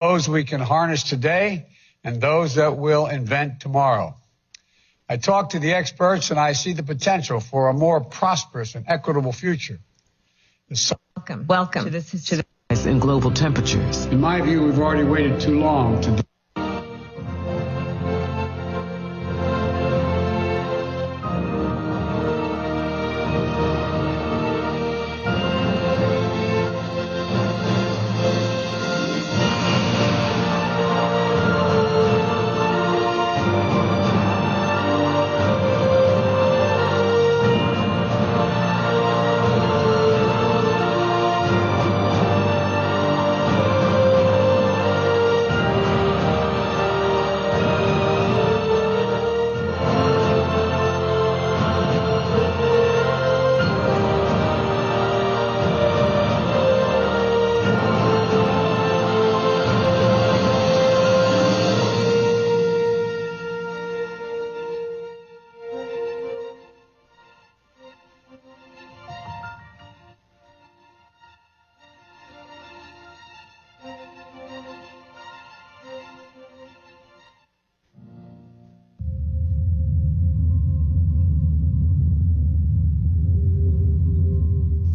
those we can harness today and those that we'll invent tomorrow. I talk to the experts and I see the potential for a more prosperous and equitable future. Welcome to this history in global temperatures. In my view, we've already waited too long to do.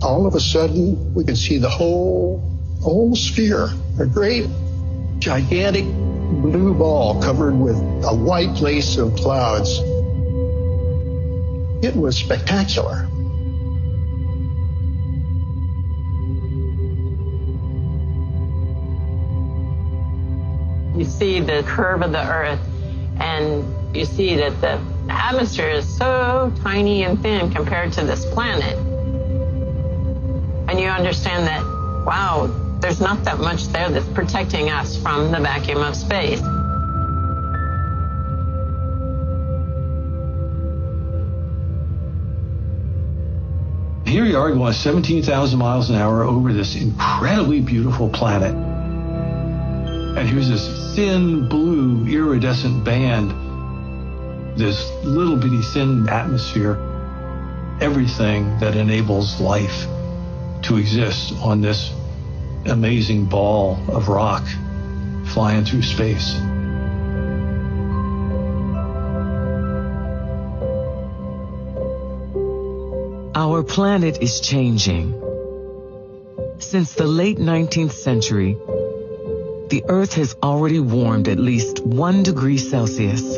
All of a sudden, we can see the whole sphere, a great, gigantic blue ball covered with a white lace of clouds. It was spectacular. You see the curve of the Earth, and you see that the atmosphere is so tiny and thin compared to this planet. And you understand that, wow, there's not that much there that's protecting us from the vacuum of space. Here you are going 17,000 miles an hour over this incredibly beautiful planet. And here's this thin blue iridescent band, this little bitty thin atmosphere, everything that enables life to exist on this amazing ball of rock flying through space. Our planet is changing. Since the late 19th century, the Earth has already warmed at least 1 degree Celsius.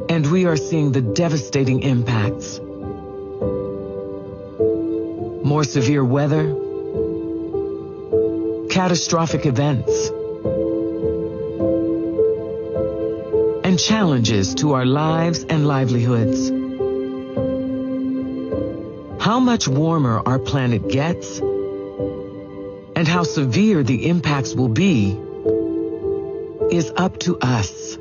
And we are seeing the devastating impacts. More severe weather, catastrophic events, and challenges to our lives and livelihoods. How much warmer our planet gets and how severe the impacts will be is up to us.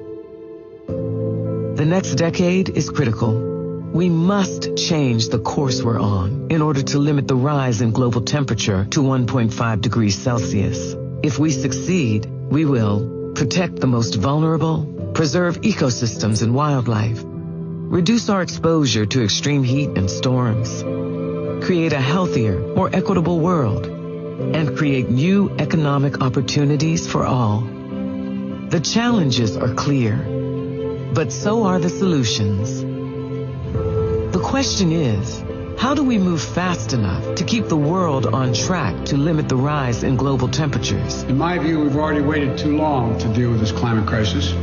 The next decade is critical. We must change the course we're on in order to limit the rise in global temperature to 1.5 degrees Celsius. If we succeed, we will protect the most vulnerable, preserve ecosystems and wildlife, reduce our exposure to extreme heat and storms, create a healthier, more equitable world, and create new economic opportunities for all. The challenges are clear, but so are the solutions. The question is, how do we move fast enough to keep the world on track to limit the rise in global temperatures? In my view, we've already waited too long to deal with this climate crisis.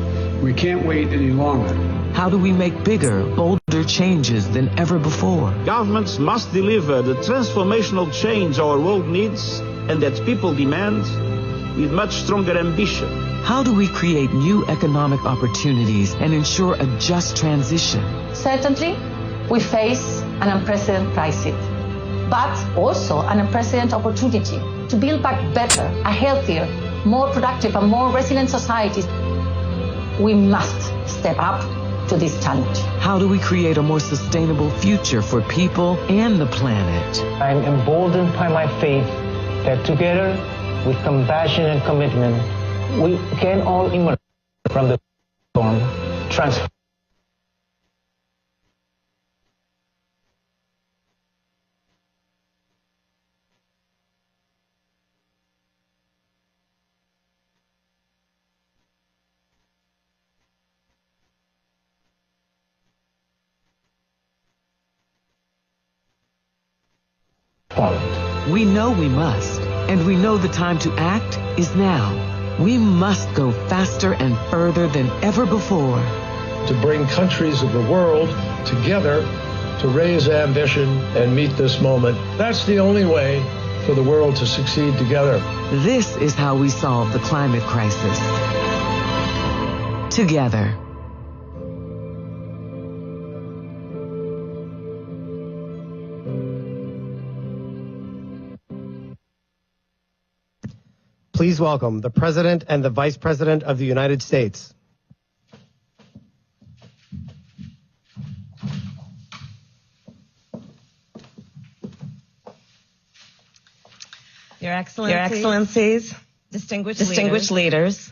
We can't wait any longer. How do we make bigger, bolder changes than ever before? Governments must deliver the transformational change our world needs and that people demand with much stronger ambition. How do we create new economic opportunities and ensure a just transition? Certainly, we face an unprecedented crisis, but also an unprecedented opportunity to build back better, a healthier, more productive and more resilient society. We must step up to this challenge. How do we create a more sustainable future for people and the planet? I am emboldened by my faith that together, with compassion and commitment, we can all emerge from the storm, transform. followed. We know we must, and we know the time to act is now. We must go faster and further than ever before. To bring countries of the world together to raise ambition and meet this moment. That's the only way for the world to succeed together. This is how we solve the climate crisis. Together. Please welcome the President and the Vice President of the United States. Your Excellencies, distinguished leaders,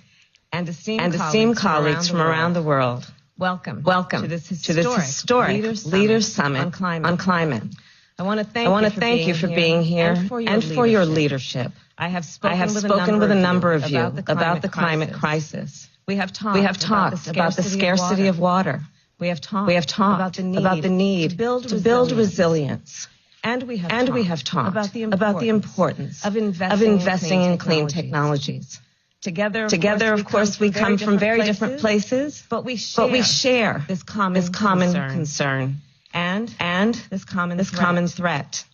and esteemed colleagues from around the world. Welcome to this historic Leaders Summit on Climate. I want to thank you for being here and for your leadership. I have spoken with a number of you about the climate crisis. We have talked about the scarcity of water. We have talked about the need to build resilience. And we have talked about the importance of investing in clean technologies. Together, of course, we come from very different places, but we share this common concern and this common threat.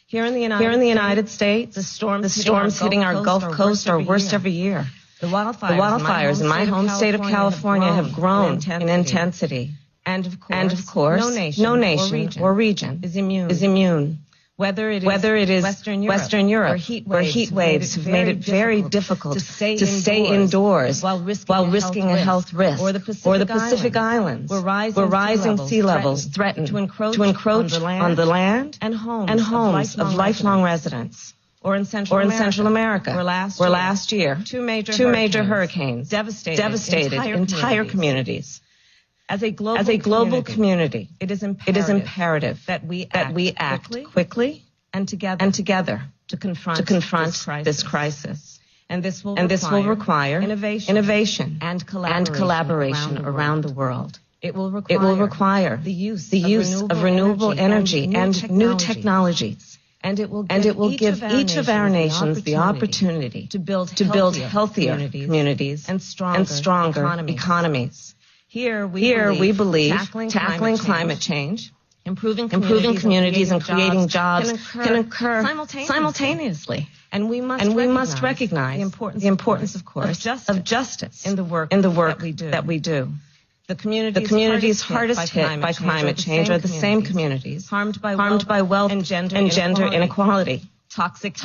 Here in the United States, the storms hitting our Gulf Coast are worst every year. The wildfires in my home state of California have grown in intensity. And of course, no nation or region is immune. Whether it is Western Europe, where heat waves have made it very difficult to stay indoors while risking a health risk, or the Pacific Islands, where rising sea levels threaten to encroach on the land and homes of lifelong residents. Or in Central America, where last year two major hurricanes devastated entire communities. As a global community, it is imperative that we act quickly and together to confront this crisis. And this will require innovation and collaboration around the world. It will require the use of renewable energy and new technologies. And it will give each of our nations the opportunity to build healthier communities and stronger economies. Here we believe tackling climate change, improving communities and creating jobs can occur simultaneously. And we must recognize the importance, of course, of justice in the work that we do. The communities hardest hit by climate change are the same communities harmed by wealth and gender inequality, toxic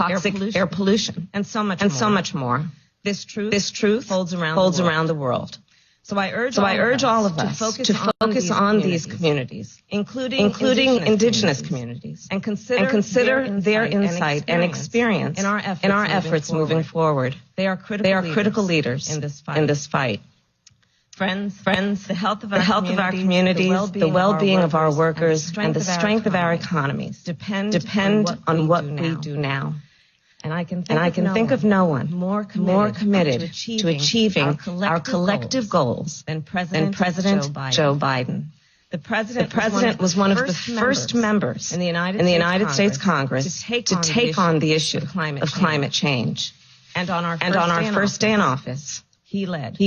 air pollution, and so much more. This truth holds around the world. So I urge all of us to focus on these communities, including indigenous communities, and consider their insight and experience in our efforts moving forward. They are critical leaders in this fight. Friends, the health of our communities, the well-being of our workers, and the strength of our economies depend on what we do now. And I can think of no one more committed to achieving our collective goals than President Joe Biden. The president was one of the first members in the United States Congress to take on the issue of climate change. And on our first day in office, he led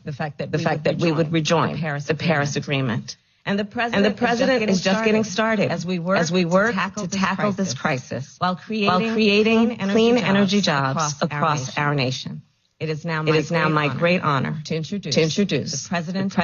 the fact that we would rejoin the Paris Agreement. And the president is just getting started as we work to tackle this crisis while creating clean energy jobs across our nation. It is now my great honor to introduce the President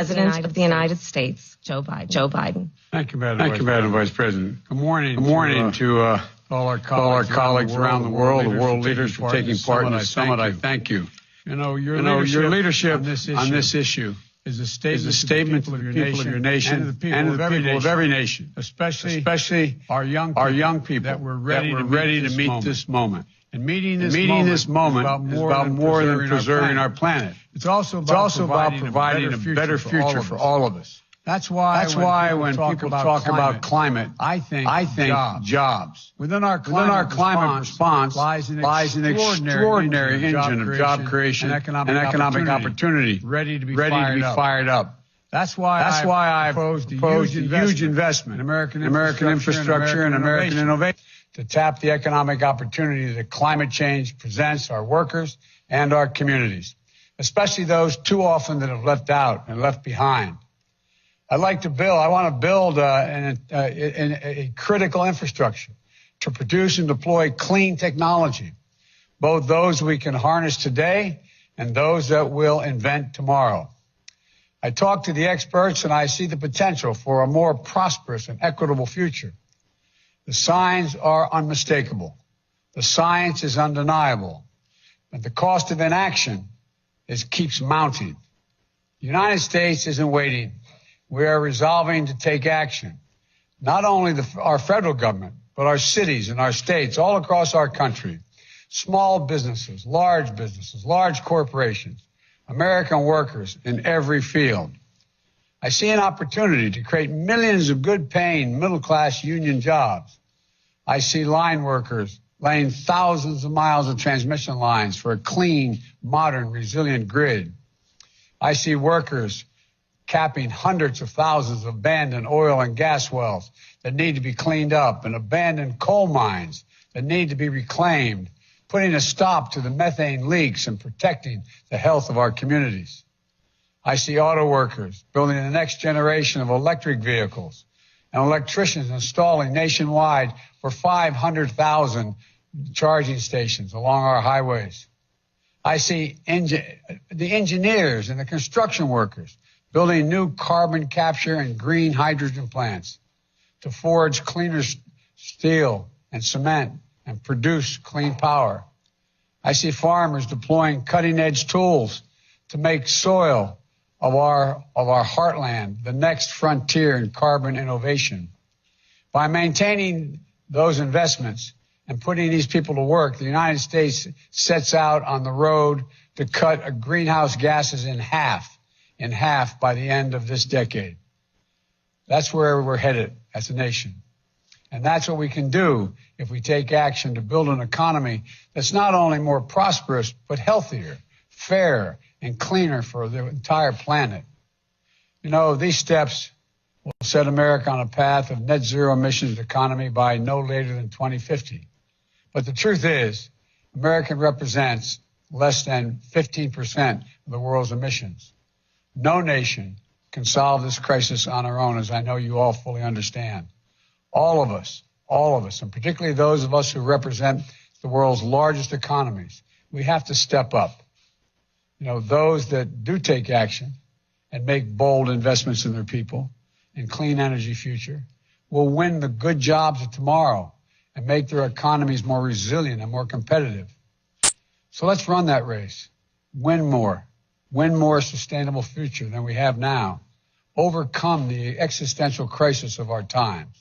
of the United States, Joe Biden. Thank you, Madam Vice President. Good morning to all our colleagues around the world, the world leaders for taking part in this summit. I thank you. Your leadership on this issue is a statement to the people of your nation and to the people of every nation, especially our young people that we're ready to meet this moment. And meeting this moment is about more than preserving our planet. It's also about providing a better future for all of us. That's why when people talk about climate, I think jobs. Within our climate response lies an extraordinary engine of job creation and economic opportunity ready to be fired up. That's why I proposed a huge investment in American infrastructure and American innovation. to tap the economic opportunity that climate change presents our workers and our communities, especially those too often that have left out and left behind. I want to build a critical infrastructure to produce and deploy clean technology, both those we can harness today and those that we'll invent tomorrow. I talk to the experts and I see the potential for a more prosperous and equitable future. The signs are unmistakable. The science is undeniable. But the cost of inaction keeps mounting. The United States isn't waiting. We are resolving to take action. Not only our federal government, but our cities and our states all across our country. Small businesses, large corporations, American workers in every field. I see an opportunity to create millions of good-paying, middle-class union jobs. I see line workers laying thousands of miles of transmission lines for a clean, modern, resilient grid. I see workers capping hundreds of thousands of abandoned oil and gas wells that need to be cleaned up and abandoned coal mines that need to be reclaimed, putting a stop to the methane leaks and protecting the health of our communities. I see auto workers building the next generation of electric vehicles and electricians installing nationwide for 500,000 charging stations along our highways. I see the engineers and the construction workers building new carbon capture and green hydrogen plants to forge cleaner steel and cement and produce clean power. I see farmers deploying cutting-edge tools to make soil of our heartland the next frontier in carbon innovation. By maintaining those investments and putting these people to work, the United States sets out on the road to cut greenhouse gases in half by the end of this decade. That's where we're headed as a nation. And that's what we can do if we take action to build an economy that's not only more prosperous, but healthier, fair, and cleaner for the entire planet. You know, these steps will set America on a path of net zero emissions economy by no later than 2050. But the truth is, America represents less than 15% of the world's emissions. No nation can solve this crisis on our own, as I know you all fully understand. All of us, and particularly those of us who represent the world's largest economies, we have to step up. You know, those that do take action and make bold investments in their people and clean energy future will win the good jobs of tomorrow and make their economies more resilient and more competitive. So let's run that race. Win more sustainable future than we have now. Overcome the existential crisis of our times.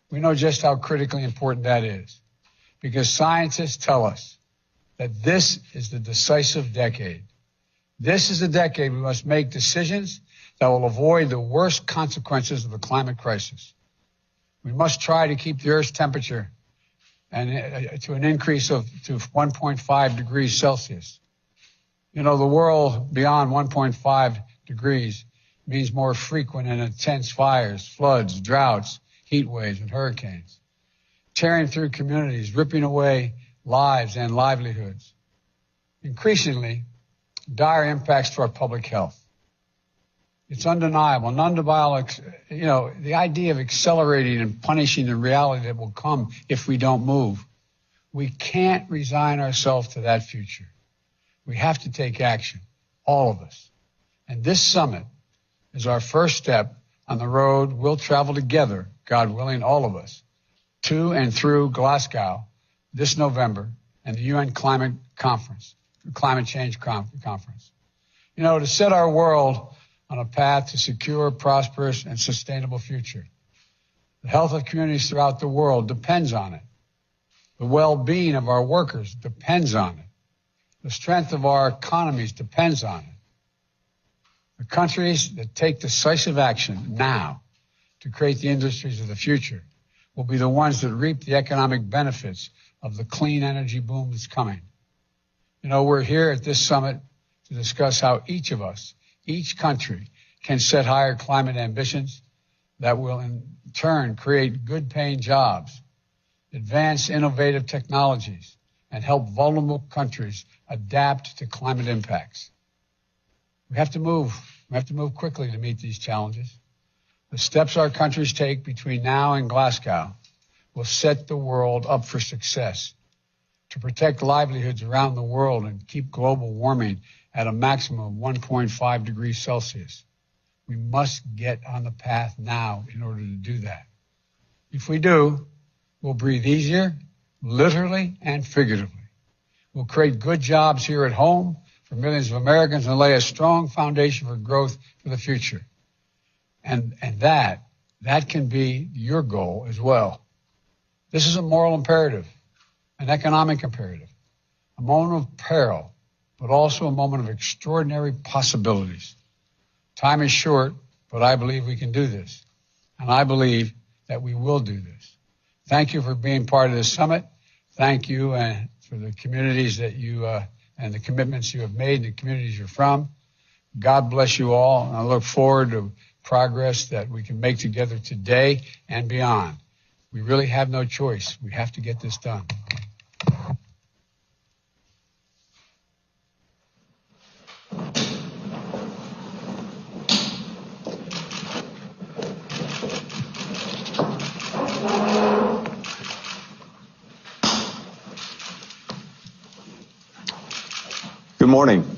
We know just how critically important that is because scientists tell us that this is the decisive decade. This is the decade we must make decisions that will avoid the worst consequences of the climate crisis. We must try to keep the Earth's temperature to an increase to 1.5 degrees Celsius. You know, the world beyond 1.5 degrees means more frequent and intense fires, floods, droughts, heat waves, and hurricanes, tearing through communities, ripping away lives and livelihoods. Increasingly, dire impacts to our public health. It's undeniable. You know, the idea of accelerating and punishing the reality that will come if we don't move. We can't resign ourselves to that future. We have to take action, all of us. And this summit is our first step on the road we'll travel together, God willing, all of us, to and through Glasgow this November and the UN Climate Change Conference. You know, to set our world on a path to secure, prosperous, and sustainable future. The health of communities throughout the world depends on it. The well-being of our workers depends on it. The strength of our economies depends on it. The countries that take decisive action now to create the industries of the future will be the ones that reap the economic benefits of the clean energy boom that's coming. You know, we're here at this summit to discuss how each of us, each country, can set higher climate ambitions that will in turn create good-paying jobs. advance innovative technologies, and help vulnerable countries adapt to climate impacts. We have to move. We have to move quickly to meet these challenges. The steps our countries take between now and Glasgow will set the world up for success. To protect livelihoods around the world and keep global warming at a maximum of 1.5 degrees Celsius. We must get on the path now in order to do that. If we do, we'll breathe easier, literally and figuratively. We'll create good jobs here at home for millions of Americans and lay a strong foundation for growth for the future. And that can be your goal as well. This is a moral imperative, an economic imperative, a moment of peril, but also a moment of extraordinary possibilities. Time is short, but I believe we can do this. And I believe that we will do this. Thank you for being part of this summit. Thank you for the communities that you and the commitments you have made and the communities you're from. God bless you all. And I look forward to progress that we can make together today and beyond. We really have no choice. We have to get this done. Good morning.